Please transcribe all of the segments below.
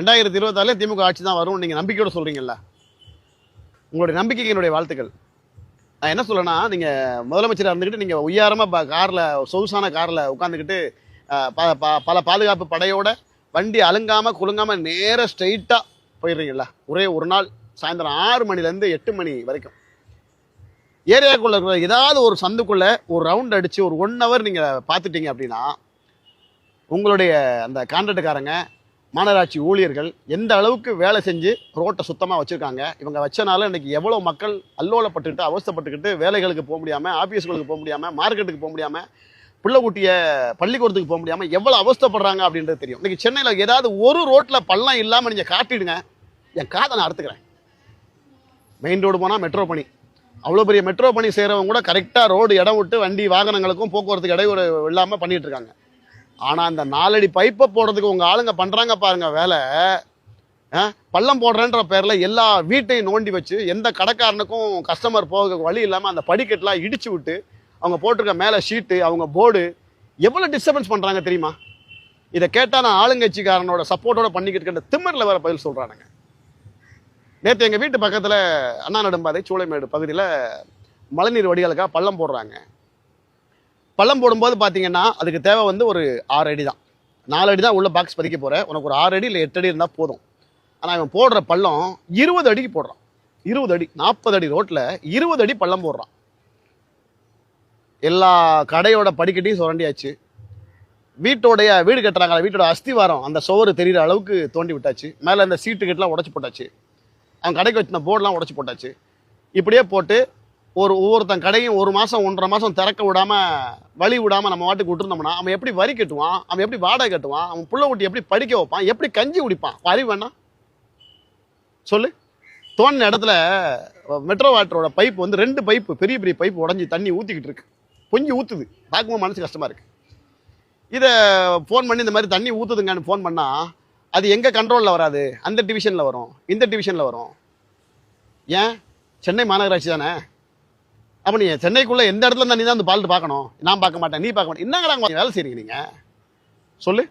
2024 திமுக ஆட்சி தான் வரும் நீங்க நம்பிக்கையோட சொல்றீங்கல்ல, உங்களுடைய நம்பிக்கைக்கு என்னுடைய வாழ்த்துக்கள். நான் என்ன சொல்லனா, நீங்க முதலமைச்சரா இருந்துகிட்டு நீங்க உயரமா கார்ல சொகுசான கார்ல உட்கார்ந்துகிட்டு பல பாதுகாப்பு படையோட வண்டி அலுங்காம குலுங்காம நேர ஸ்ட்ரைட்டா போயிடுறீங்கல்ல, ஒரே ஒரு நாள் சாயந்தரம் 6 மணில இருந்து 8 மணி வரைக்கும் ஏரியாக்குள்ள இருக்கிற ஏதாவது ஒரு சந்துக்குள்ள ஒரு ரவுண்ட் அடிச்சு ஒரு 1 ஹவர் நீங்க பார்த்துட்டீங்க அப்படின்னா, உங்களுடைய அந்த கான்ட்ராக்டுக்காரங்க மாநகராட்சி ஊழியர்கள் எந்த அளவுக்கு வேலை செஞ்சு ரோட்டை சுத்தமாக வச்சுருக்காங்க, இவங்க வச்சனால இன்றைக்கி எவ்வளோ மக்கள் அல்லோலப்பட்டுக்கிட்டு அவஸ்தப்பட்டுக்கிட்டு வேலைகளுக்கு போக முடியாமல், ஆஃபீஸ்களுக்கு போக முடியாமல், மார்க்கெட்டுக்கு போக முடியாமல், பிள்ளை குட்டிய பள்ளிக்கூடத்துக்கு போக முடியாமல் எவ்வளோ அவஸ்தப்படுறாங்க அப்படின்றது தெரியும். இன்றைக்கி சென்னையில் ஏதாவது ஒரு ரோட்டில் பள்ளம் இல்லாமல் நீங்கள் காட்டிடுங்க, என் காதை நான் அறுத்துக்கிறேன். மெயின் ரோடு போனால் மெட்ரோ பணி, அவ்வளோ பெரிய மெட்ரோ பணி செய்கிறவங்க கூட கரெக்டாக ரோடு இடம் விட்டு வண்டி வாகனங்களுக்கும் போக்குவரத்துக்கு இடையூறு இல்லாமல் பண்ணிகிட்டு இருக்காங்க. ஆனால் அந்த 4 அடி பைப்பை போடுறதுக்கு உங்கள் ஆளுங்க பண்ணுறாங்க பாருங்க வேலை. பள்ளம் போடுறேன்ற பேரில் எல்லா வீட்டையும் நோண்டி வச்சு எந்த கடைக்காரனுக்கும் கஸ்டமர் போக வழி இல்லாமல் அந்த படிக்கட்டெலாம் இடிச்சு விட்டு அவங்க போட்டிருக்க மேலே ஷீட்டு அவங்க போர்டு எவ்வளோ டிஸ்டர்பன்ஸ் பண்ணுறாங்க தெரியுமா? இதை கேட்டால் நான் ஆளுங்கட்சிக்காரனோட சப்போர்ட்டோட பண்ணிக்கிட்டு இருக்க திமிரில் வேறு பதில் சொல்கிறானுங்க. நேற்று எங்கள் வீட்டு பக்கத்தில் அண்ணா நெடும்பாதை சூளைமேடு பகுதியில் மழைநீர் வடிகளுக்காக பள்ளம் போடுறாங்க. பள்ளம் போடும்போது பார்த்தீங்கன்னா அதுக்கு தேவை ஒரு 6 அடி தான், 4 அடி தான் உள்ள பாக்ஸ் பதிக்க போகிறேன், உனக்கு ஒரு 6 அடி இல்லை 8 அடி இருந்தால் போதும். ஆனால் இவன் போடுற பள்ளம் 20 அடிக்கு போடுறான். 20 அடி 40 அடி ரோட்டில் 20 அடி பள்ளம் போடுறான். எல்லா கடையோட படிக்கட்டையும் சுரண்டியாச்சு, வீடு கட்டுறாங்க, வீட்டோட அஸ்திவாரம் அந்த சுவரு தெரிகிற அளவுக்கு தோண்டி விட்டாச்சு, மேலே அந்த சீட்டு கட்டெலாம் உடச்சி போட்டாச்சு, அவன் கடைக்கு வச்சிருந்த போர்டெலாம் உடச்சி போட்டாச்சு. இப்படியே போட்டு ஒவ்வொருத்தன் கடையும் 1 மாதம் 1.5 மாதம் திறக்க விடாமல் வழி விடாமல் நம்ம வாட்டுக்கு விட்டுருந்தோம்னா அவன் எப்படி வரி கட்டுவான், அவன் எப்படி வாடகை கட்டுவான், அவன் புள்ள ஊட்டி எப்படி படிக்க வைப்பான், எப்படி கஞ்சி குடிப்பான்? அறிவு வேணாம் சொல்லு. தோண்டின இடத்துல மெட்ரோ வாட்டரோட பைப் 2 பைப்பு பெரிய பெரிய பைப்பு உடஞ்சி தண்ணி ஊற்றிக்கிட்டு இருக்கு, பொங்கி ஊற்றுது, பார்க்கும்போது மனசு கஷ்டமாக இருக்குது. இதை ஃபோன் பண்ணி இந்த மாதிரி தண்ணி ஊற்றுதுங்கன்னு ஃபோன் பண்ணால் அது எங்கள் கண்ட்ரோலில் வராது, அந்த டிவிஷனில் வரும், இந்த டிவிஷனில் வரும். ஏன் சென்னை மாநகராட்சி தானே? அப்போ நீ சென்னைக்குள்ளே எந்த இடத்துல இருந்தால் நீ தான் அந்த பால்ட்டு பார்க்கணும், நான் பார்க்க மாட்டேன், நீ பார்க்க மாட்டேன். என்னங்கிறாங்க வேலை செய்றீங்க நீங்கள் சொல்லு.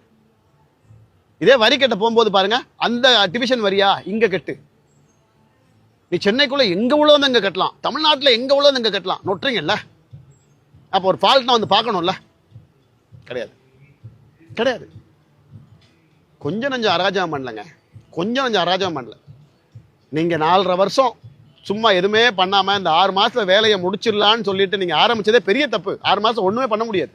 இதே வரி கட்ட போகும்போது பாருங்க, அந்த டிவிஷன் வரியா இங்கே கட்டு, நீ சென்னைக்குள்ளே எங்கே உள்ளவங்க இங்கே கட்டலாம், தமிழ்நாட்டில் எங்கே உள்ளவங்க இங்கே கட்டலாம், நொட்டுறீங்கல்ல. அப்போ ஒரு ஃபால்ட்னா பார்க்கணும்ல, கிடையாது கிடையாது. கொஞ்சம் நஞ்சம் அராஜகம் பண்ணலங்க, கொஞ்சம் நஞ்சம் அராஜகம் பண்ணல. நீங்கள் 4.5 வருஷம் சும்மா எதுவுமே பண்ணாமல் இந்த 6 மாதத்தில் வேலையை முடிச்சிடலான்னு சொல்லிட்டு நீங்கள் ஆரம்பித்ததே பெரிய தப்பு. 6 மாதம் ஒன்றுமே பண்ண முடியாது.